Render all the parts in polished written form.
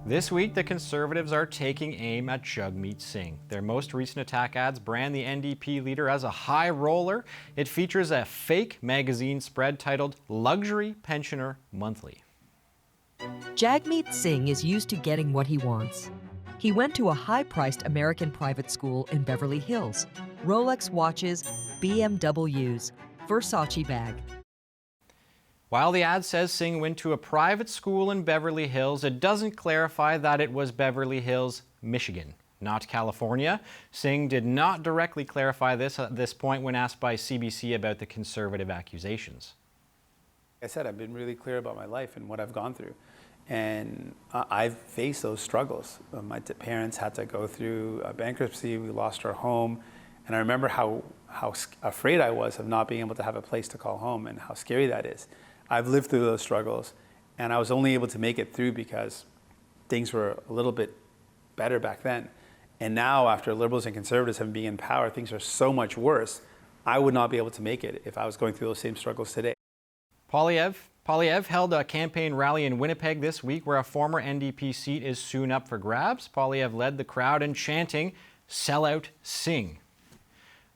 This week, the Conservatives are taking aim at Jagmeet Singh. Their most recent attack ads brand the NDP leader as a high roller. It features a fake magazine spread titled Luxury Pensioner Monthly. Jagmeet Singh is used to getting what he wants. He went to a high-priced American private school in Beverly Hills. Rolex watches, BMWs, Versace bag. While the ad says Singh went to a private school in Beverly Hills, it doesn't clarify that it was Beverly Hills, Michigan, not California. Singh did not directly clarify this at this point when asked by CBC about the Conservative accusations. Like I said, I've been really clear about my life and what I've gone through. And I've faced those struggles. My parents had to go through bankruptcy. We lost our home. And I remember how afraid I was of not being able to have a place to call home and how scary that is. I've lived through those struggles, and I was only able to make it through because things were a little bit better back then. And now, after Liberals and Conservatives have been in power, things are so much worse. I would not be able to make it if I was going through those same struggles today. Poilievre held a campaign rally in Winnipeg this week where a former NDP seat is soon up for grabs. Poilievre led the crowd in chanting, "Sell out Singh."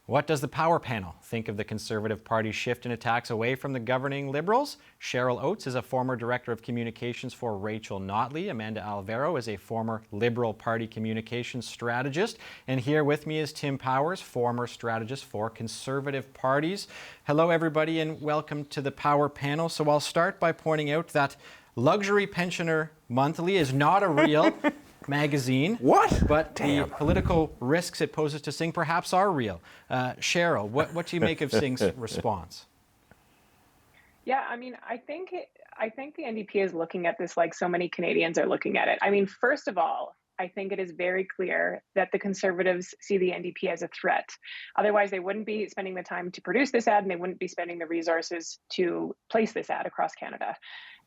What does the Power Panel think of the Conservative Party's shift in attacks away from the governing Liberals? Cheryl Oates is a former Director of Communications for Rachel Notley. Amanda Alvaro is a former Liberal Party communications strategist. And here with me is Tim Powers, former strategist for Conservative parties. Hello, everybody, and welcome to the Power Panel. So I'll start by pointing out that Luxury Pensioner Monthly is not a real magazine. What? But the political risks it poses to Singh perhaps are real. Cheryl, what do you make of Singh's response? Yeah, I mean, I think the NDP is looking at this like so many Canadians are looking at it. I mean, first of all, I think it is very clear that the Conservatives see the NDP as a threat. Otherwise, they wouldn't be spending the time to produce this ad, and they wouldn't be spending the resources to place this ad across Canada.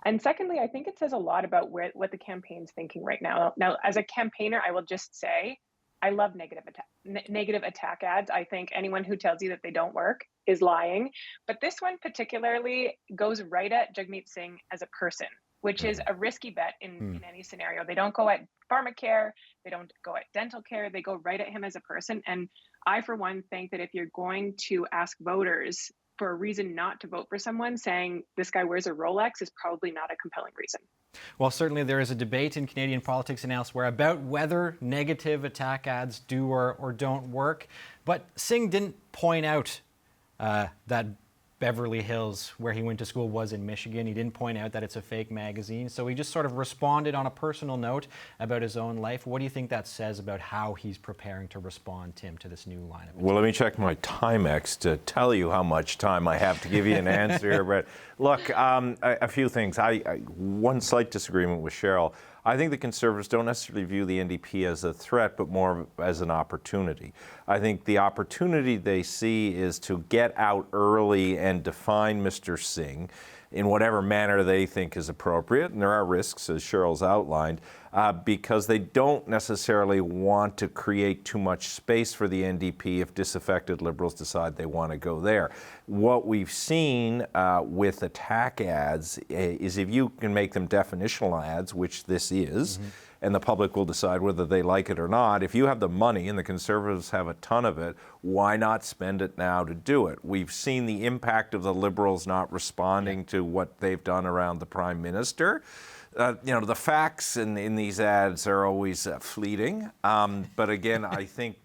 And secondly, I think it says a lot about what the campaign's thinking right now. Now, as a campaigner, I will just say, I love negative attack ads. I think anyone who tells you that they don't work is lying. But this one particularly goes right at Jagmeet Singh as a person, which is a risky bet in any scenario. They don't go at pharmacare, they don't go at dental care, they go right at him as a person. And I, for one, think that if you're going to ask voters for a reason not to vote for someone, saying this guy wears a Rolex is probably not a compelling reason. Well, certainly there is a debate in Canadian politics and elsewhere about whether negative attack ads do or don't work. But Singh didn't point out that Beverly Hills, where he went to school, was in Michigan. He didn't point out that it's a fake magazine. So he just sort of responded on a personal note about his own life. What do you think that says about how he's preparing to respond, Tim, to this new line of attack? Well, let me check my Timex to tell you how much time I have to give you an answer. But look, a few things. One slight disagreement with Cheryl. I think the Conservatives don't necessarily view the NDP as a threat, but more as an opportunity. I think the opportunity they see is to get out early and define Mr. Singh in whatever manner they think is appropriate, and there are risks, as Cheryl's outlined, because they don't necessarily want to create too much space for the NDP if disaffected Liberals decide they want to go there. What we've seen with attack ads is if you can make them definitional ads, which this is, and the public will decide whether they like it or not. If you have the money, and the Conservatives have a ton of it, why not spend it now to do it? We've seen the impact of the Liberals not responding to what they've done around the Prime Minister. The facts in these ads are always fleeting. But again, I think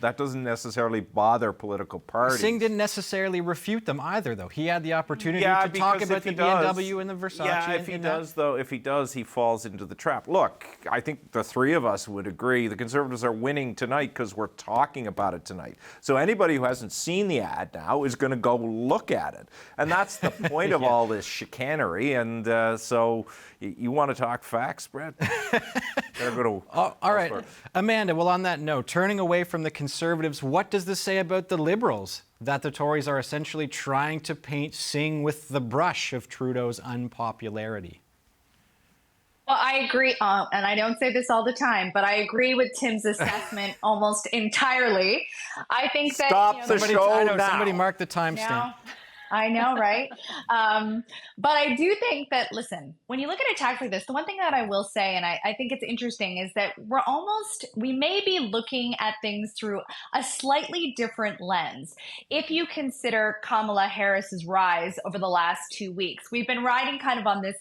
that doesn't necessarily bother political parties. Singh didn't necessarily refute them either, though. He had the opportunity to talk about the BMW and the Versace. Yeah, if he does, he falls into the trap. Look, I think the three of us would agree the Conservatives are winning tonight because we're talking about it tonight. So anybody who hasn't seen the ad now is going to go look at it. And that's the point of all this chicanery. And so you want to talk facts, Brett? All right. Amanda, well, on that note, turning away from the Conservatives, what does this say about the Liberals? That the Tories are essentially trying to paint Singh with the brush of Trudeau's unpopularity? Well, I agree, and I don't say this all the time, but I agree with Tim's assessment almost entirely. I think that Stop the show now. Somebody mark the timestamp. I know, right? But I do think that, listen, when you look at attacks like this, the one thing that I will say, and I think it's interesting, is that we may be looking at things through a slightly different lens. If you consider Kamala Harris's rise over the last 2 weeks, we've been riding kind of on this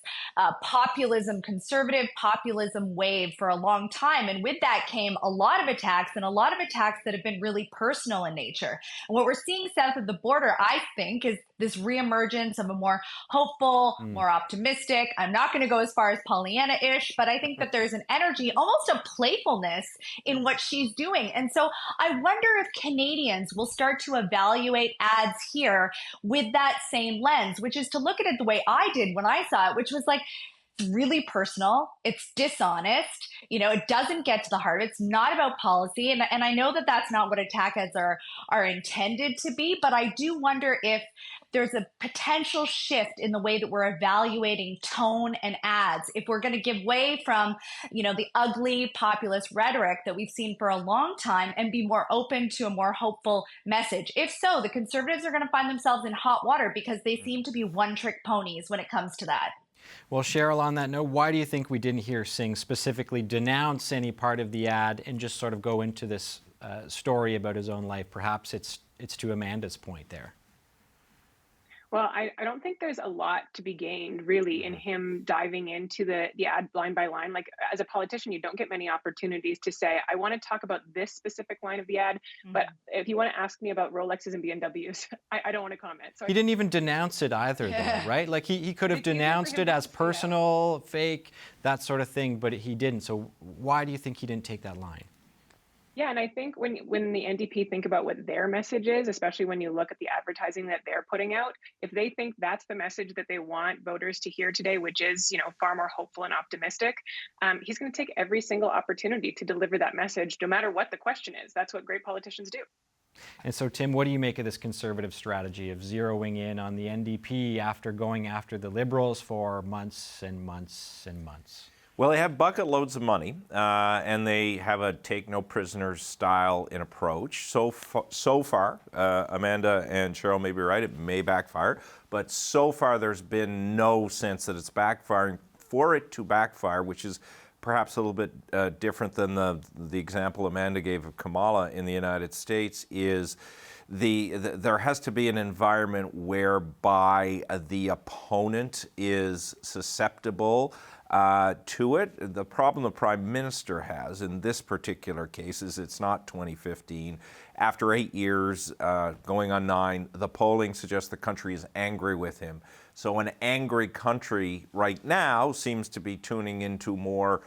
conservative populism wave for a long time. And with that came a lot of attacks, and a lot of attacks that have been really personal in nature. And what we're seeing south of the border, I think, is this reemergence of a more hopeful, more optimistic. I'm not going to go as far as Pollyanna-ish, but I think that there's an energy, almost a playfulness in what she's doing. And so I wonder if Canadians will start to evaluate ads here with that same lens, which is to look at it the way I did when I saw it, which was like, it's really personal. It's dishonest. It doesn't get to the heart. It's not about policy. And I know that that's not what attack ads are intended to be, but I do wonder if there's a potential shift in the way that we're evaluating tone and ads. If we're going to give way from, the ugly populist rhetoric that we've seen for a long time and be more open to a more hopeful message. If so, the Conservatives are going to find themselves in hot water because they seem to be one-trick ponies when it comes to that. Well, Cheryl, on that note, why do you think we didn't hear Singh specifically denounce any part of the ad and just sort of go into this story about his own life? Perhaps it's to Amanda's point there. Well, I don't think there's a lot to be gained really in him diving into the ad line by line. Like, as a politician, you don't get many opportunities to say, I want to talk about this specific line of the ad, but if you want to ask me about Rolexes and BMWs, I don't want to comment. So he didn't even denounce it either, though, right? Like, he could have denounced it as personal, fake, that sort of thing, but he didn't. So why do you think he didn't take that line? Yeah, and I think when the NDP think about what their message is, especially when you look at the advertising that they're putting out, if they think that's the message that they want voters to hear today, which is, far more hopeful and optimistic, he's going to take every single opportunity to deliver that message, no matter what the question is. That's what great politicians do. And so, Tim, what do you make of this Conservative strategy of zeroing in on the NDP after going after the Liberals for months and months and months? Well, they have bucket loads of money, and they have a take-no-prisoners style in approach. So far, Amanda and Cheryl may be right, it may backfire, but so far there's been no sense that it's backfiring. For it to backfire, which is perhaps a little bit different than the example Amanda gave of Kamala in the United States, is there has to be an environment whereby the opponent is susceptible to it. The problem the Prime Minister has in this particular case is it's not 2015. After 8 years, going on 9, the polling suggests the country is angry with him. So an angry country right now seems to be tuning into more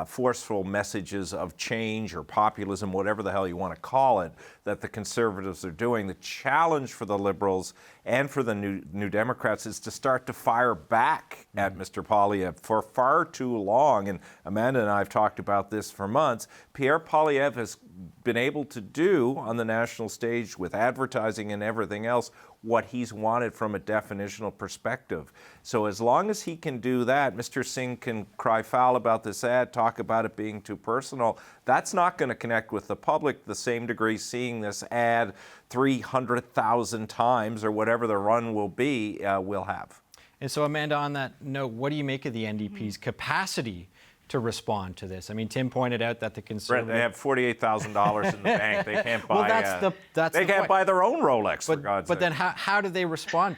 forceful messages of change or populism, whatever the hell you want to call it, that the Conservatives are doing. The challenge for the Liberals and for the New Democrats is to start to fire back at Mr. Poilievre. For far too long, and Amanda and I have talked about this for months, Pierre Poilievre has been able to do on the national stage with advertising and everything else what he's wanted from a definitional perspective. So as long as he can do that, Mr. Singh can cry foul about this ad, talk about it being too personal. That's not going to connect with the public the same degree seeing this ad 300,000 times or whatever the run will be will have. And so, Amanda, on that note, what do you make of the NDP's capacity to respond to this? I mean, Tim pointed out that the Conservatives... Brett, they have $48,000 in the bank. They can't buy. Well, they can't buy their own Rolex. For God's sake. But then, how do they respond?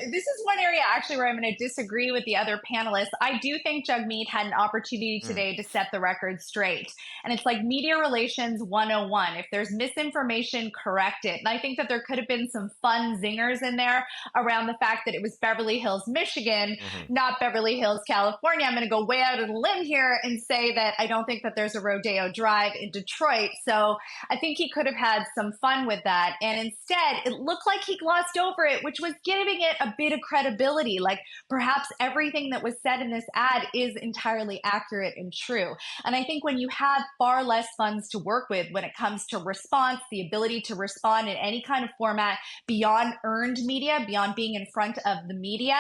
This is one area actually where I'm going to disagree with the other panelists. I do think Jagmeet had an opportunity today to set the record straight. And it's like media relations 101. If there's misinformation, correct it. And I think that there could have been some fun zingers in there around the fact that it was Beverly Hills, Michigan, not Beverly Hills, California. I'm going to go way out on a limb here and say that I don't think that there's a Rodeo Drive in Detroit. So I think he could have had some fun with that. And instead, it looked like he glossed over it, which was giving it a bit of credibility. Like perhaps everything that was said in this ad is entirely accurate and true. And I think when you have far less funds to work with when it comes to response, the ability to respond in any kind of format beyond earned media, beyond being in front of the media,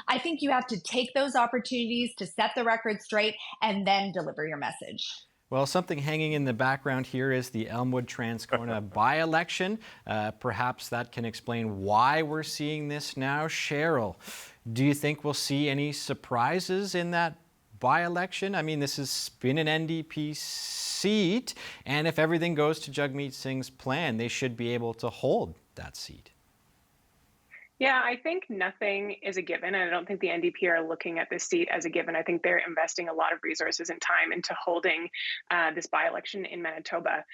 I think you have to take those opportunities to set the record straight and then deliver your message. Well, something hanging in the background here is the Elmwood-Transcona by-election. Perhaps that can explain why we're seeing this now. Cheryl, do you think we'll see any surprises in that by-election? I mean, this has been an NDP seat, and if everything goes to Jagmeet Singh's plan, they should be able to hold that seat. Yeah, I think nothing is a given, and I don't think the NDP are looking at this seat as a given. I think they're investing a lot of resources and time into holding this by-election in Manitoba.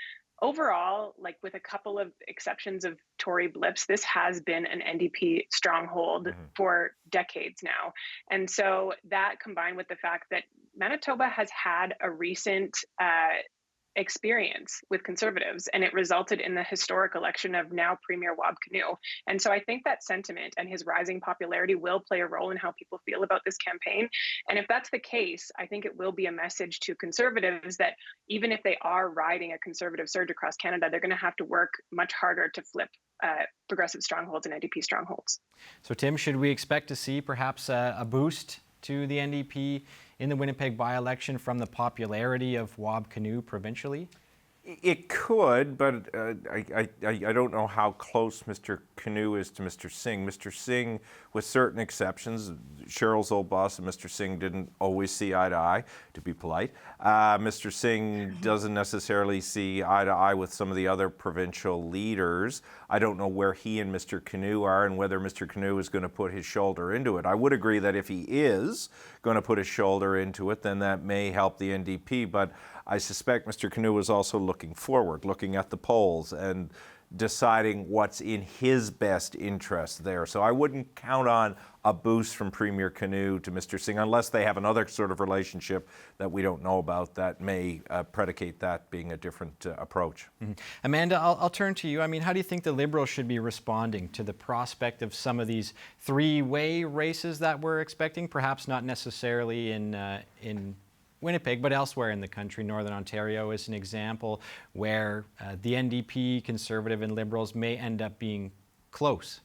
Overall, like with a couple of exceptions of Tory blips, this has been an NDP stronghold for decades now. And so that combined with the fact that Manitoba has had a recent experience with Conservatives, and it resulted in the historic election of now Premier Wab Kinew. And so I think that sentiment and his rising popularity will play a role in how people feel about this campaign. And if that's the case, I think it will be a message to Conservatives that even if they are riding a Conservative surge across Canada, they're going to have to work much harder to flip progressive strongholds and NDP strongholds. So Tim, should we expect to see perhaps a boost to the NDP in the Winnipeg by-election from the popularity of Wab Kinew provincially? It could, but I don't know how close Mr. Kinew is to Mr. Singh. Mr. Singh, with certain exceptions, Cheryl's old boss and Mr. Singh didn't always see eye to eye, to be polite. Mr. Singh doesn't necessarily see eye to eye with some of the other provincial leaders. I don't know where he and Mr. Kinew are and whether Mr. Kinew is going to put his shoulder into it. I would agree that if he is going to put his shoulder into it, then that may help the NDP, but I suspect Mr. Kinew is also looking forward, looking at the polls and deciding what's in his best interest there. So I wouldn't count on a boost from Premier Kinew to Mr. Singh unless they have another sort of relationship that we don't know about that may predicate that being a different approach. Amanda, I'll turn to you. I mean, how do you think the Liberals should be responding to the prospect of some of these three-way races that we're expecting, perhaps not necessarily in Winnipeg, but elsewhere in the country? Northern Ontario is an example where the NDP, Conservative and Liberals may end up being close.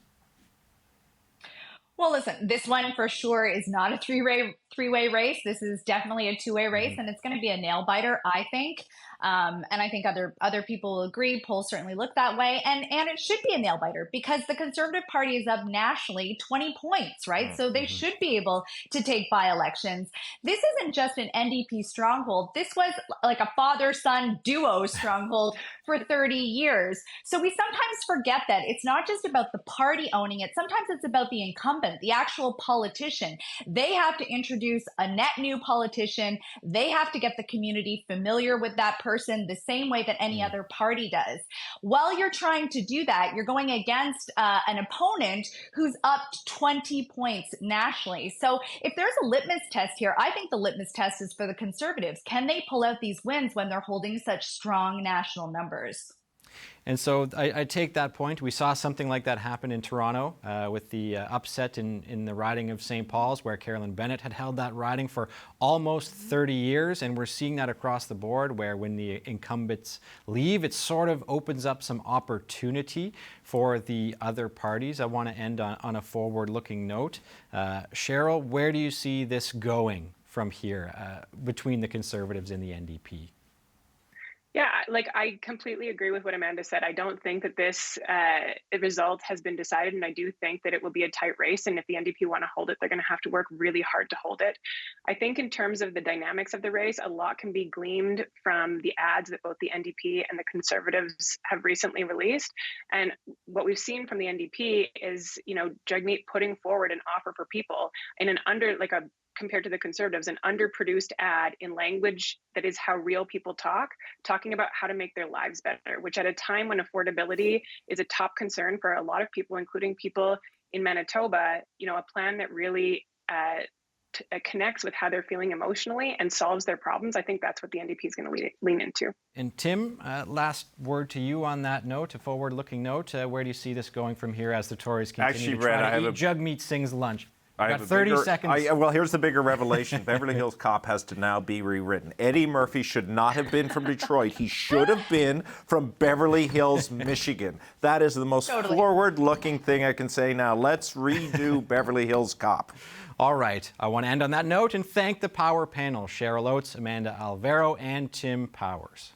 Well, listen, this one for sure is not a three-way race. This is definitely a two-way race, and it's going to be a nail-biter, I think. And I think other people will agree. Polls certainly look that way. And it should be a nail-biter because the Conservative Party is up nationally 20 points, right? So they should be able to take by-elections. This isn't just an NDP stronghold. This was like a father-son duo stronghold for 30 years. So we sometimes forget that it's not just about the party owning it. Sometimes it's about the incumbent, the actual politician. They have to introduce a net new politician. They have to get the community familiar with that person the same way that any other party does. While you're trying to do that, you're going against an opponent who's up 20 points nationally. So if there's a litmus test here, I think the litmus test is for the Conservatives. Can they pull out these wins when they're holding such strong national numbers? And so I take that point. We saw something like that happen in Toronto with the upset in the riding of St. Paul's, where Carolyn Bennett had held that riding for almost 30 years. And we're seeing that across the board, where when the incumbents leave, it sort of opens up some opportunity for the other parties. I want to end on a forward-looking note. Cheryl, where do you see this going from here between the Conservatives and the NDP? Yeah, like I completely agree with what Amanda said. I don't think that this result has been decided, and I do think that it will be a tight race. And if the NDP want to hold it, they're going to have to work really hard to hold it. I think in terms of the dynamics of the race, a lot can be gleaned from the ads that both the NDP and the Conservatives have recently released. And what we've seen from the NDP is, you know, Jagmeet putting forward an offer for people in an compared to the Conservatives, an underproduced ad in language that is how real people talking about how to make their lives better, which at a time when affordability is a top concern for a lot of people, including people in Manitoba, you know, a plan that really connects with how they're feeling emotionally and solves their problems. I think that's what the NDP is going to lean into. And Tim, last word to you on that note, a forward-looking note. Where do you see this going from here as the Tories continue to try to eat Jagmeet Singh's lunch? I have 30 seconds. Well, here's the bigger revelation. Beverly Hills Cop has to now be rewritten. Eddie Murphy should not have been from Detroit. He should have been from Beverly Hills, Michigan. That is the most forward-looking thing I can say now. Let's redo Beverly Hills Cop. All right, I want to end on that note and thank the Power panel, Cheryl Oates, Amanda Alvaro, and Tim Powers.